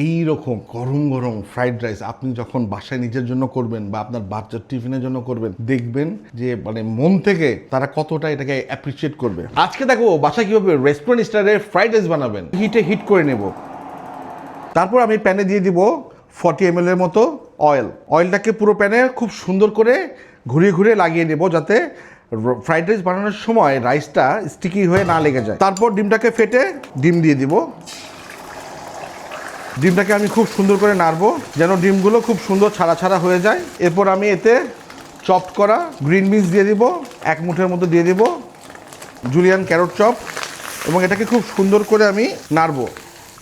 এই রকম গরম গরম ফ্রাইড রাইস আপনি যখন বাসায় নিজের জন্য করবেন বা আপনার বাচ্চার টিফিনের জন্য করবেন, দেখবেন যে মানে মন থেকে তারা কতটা এটাকে অ্যাপ্রিসিয়েট করবে। আজকে দেখো বাসায় কীভাবে রেস্টুরেন্ট স্টাইলের ফ্রাইড রাইস বানাবেন। হিট করে নেব, তারপর আমি প্যানে দিয়ে দিব 40 ml এর মতো অয়েল। অয়েলটাকে পুরো প্যানে খুব সুন্দর করে ঘুরিয়ে ঘুরিয়ে লাগিয়ে নেব, যাতে ফ্রাইড রাইস বানানোর সময় রাইসটা স্টিকি হয়ে না লেগে যায়। তারপর ডিমটাকে ফেটে ডিম দিয়ে দিব। ডিমটাকে আমি খুব সুন্দর করে নাড়বো যেন ডিমগুলো খুব সুন্দর ছাড়া ছাড়া হয়ে যায়। এরপর আমি এতে চপড করা গ্রিন বিনস দিয়ে দিব, 1 মুঠের মতো দিয়ে দিব, জুলিয়ান ক্যারট চপ, এবং এটাকে খুব সুন্দর করে আমি নাড়বো।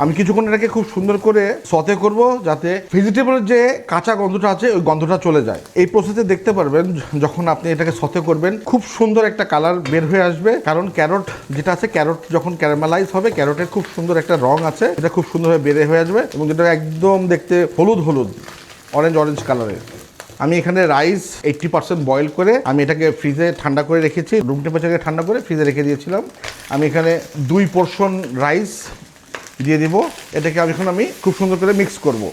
আমি কিছুক্ষণ এটাকে খুব সুন্দর করে সতে করব, যাতে ভেজিটেবলের যে কাঁচা গন্ধটা আছে ওই গন্ধটা চলে যায়। এই প্রসেসে দেখতে পারবেন যখন আপনি এটাকে সতে করবেন খুব সুন্দর একটা কালার বের হয়ে আসবে, কারণ ক্যারট যেটা আছে, ক্যারট যখন ক্যারামেলাইজ হবে ক্যারটের খুব সুন্দর একটা রং আছে, এটা খুব সুন্দরভাবে বের হয়ে আসবে এবং যেটা একদম দেখতে হলুদ হলুদ অরেঞ্জ কালারের। আমি এখানে রাইস 80% বয়েল করে আমি এটাকে ফ্রিজে ঠান্ডা করে রেখেছি, রুম টেম্পারেচারে ঠান্ডা করে ফ্রিজে রেখে দিয়েছিলাম। আমি এখানে 2 পোর্শন রাইস দিয়ে দিব। এটাকে আমি খুব সুন্দর করে মিক্স করব।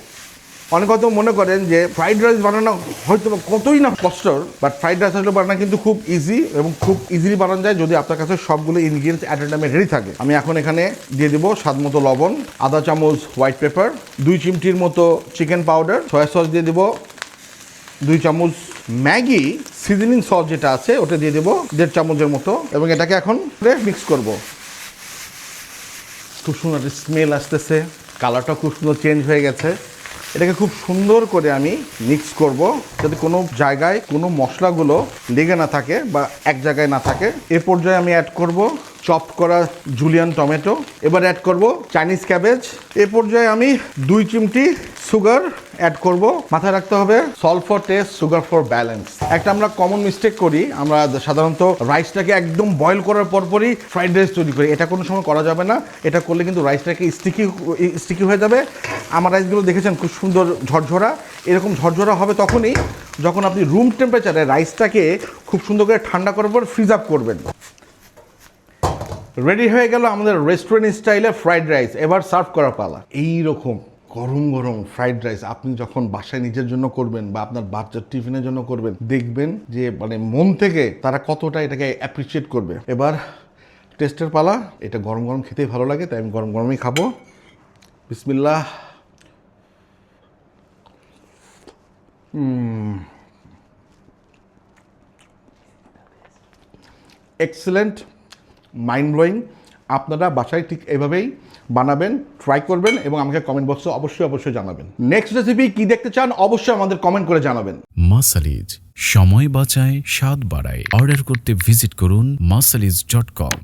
অনেক হয়তো মনে করেন যে ফ্রাইড রাইস বানানো হয়তো কতই না কষ্টর, বাট ফ্রাইড রাইস আসলে বানানো কিন্তু খুব ইজি এবং খুব ইজিলি বানানো যায় যদি আপনার কাছে সবগুলো ইনগ্রিডিয়েন্টস অ্যাট এ টাইমে রেডি থাকে। আমি এখন এখানে দিয়ে দিব স্বাদ মতো লবণ, আধা চামচ হোয়াইট পেপার, 2 চিমটির মতো চিকেন পাউডার, সয়া সস দিয়ে দিব 2 চামচ, ম্যাগি সিজনিং সস যেটা আছে ওটা দিয়ে দেবো 1.5 চামচের মতো, এবং এটাকে এখন মিক্স করব। খুব সুন্দর স্মেল আসতেছে, কালারটা খুব সুন্দর চেঞ্জ হয়ে গেছে। এটাকে খুব সুন্দর করে আমি মিক্স করব, যাতে কোনো জায়গায় কোনো মশলাগুলো লেগে না থাকে বা এক জায়গায় না থাকে। এ পর্যায়ে আমি অ্যাড করব চপড করা জুলিয়ান টমেটো, এবার অ্যাড করব চাইনিজ ক্যাবেজ। এ পর্যায়ে আমি 2 চিমটি সুগার অ্যাড করব। মাথায় রাখতে হবে salt for test, sugar for balance. একটা আমরা কমন মিস্টেক করি, আমরা সাধারণত রাইসটাকে একদম বয়েল করার পরপরই ফ্রাইড রাইস তৈরি করি। এটা কোনো সময় করা যাবে না, এটা করলে কিন্তু রাইসটাকে স্টিকি হয়ে যাবে। আমার রাইসগুলো দেখেছেন খুব সুন্দর ঝরঝরা, এরকম ঝরঝরা হবে তখনই যখন আপনি রুম টেম্পারেচারে রাইসটাকে খুব সুন্দর করে ঠান্ডা করার পর ফ্রিজ আপ করবেন। রেডি হয়ে গেল আমাদের রেস্টুরেন্ট স্টাইলে ফ্রাইড রাইস। এবার সার্ভ করার পালা। এই রকম গরম গরম ফ্রাইড রাইস আপনি যখন বাসায় নিজের জন্য করবেন বা আপনার বাচ্চার টিফিনের জন্য করবেন, দেখবেন যে মানে মন থেকে তারা কতটা এটাকে অ্যাপ্রিসিয়েট করবে। এবার টেস্টের পালা। এটা গরম গরম খেতেই ভালো লাগে, তাই আমি গরম গরমই খাবো। বিসমিল্লাহ। Excellent, mind blowing. আপনারা বাসায় ঠিক এভাবেই বানাবেন, ট্রাই করবেন এবং আমাকে কমেন্ট বক্সে অবশ্যই জানাবেন। নেক্সট রেসিপি কি দেখতে চান অবশ্যই আমাদের কমেন্ট করে জানাবেন। মাসালিজ, সময় বাঁচায়, স্বাদ বাড়ায়। অর্ডার করতে ভিজিট করুন masalis.com।